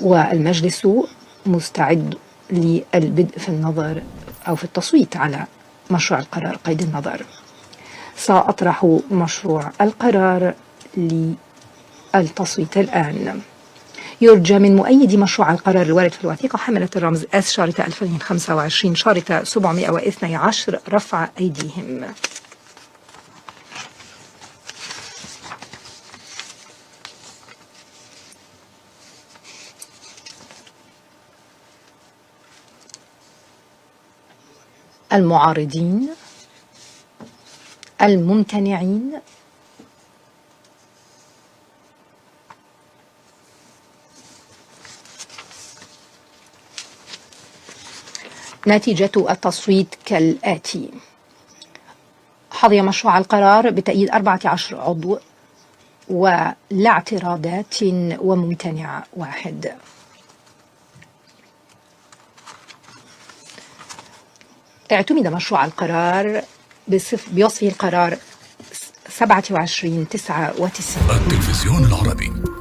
والمجلس مستعد للبدء في النظر أو في التصويت على مشروع القرار قيد النظر. سأطرح مشروع القرار للتصويت الآن. يرجى من مؤيدي مشروع القرار الوارد في الوثيقة حاملة الرمز S شارطة 2025 شارطة 712 رفع أيديهم. المعارضين، الممتنعين، نتيجة التصويت كالآتي: حظي مشروع القرار بتأييد 14 عضو ولا اعتراضات وممتنع 1. اعتمد مشروع القرار بوصفه القرار 27/99. التلفزيون العربي.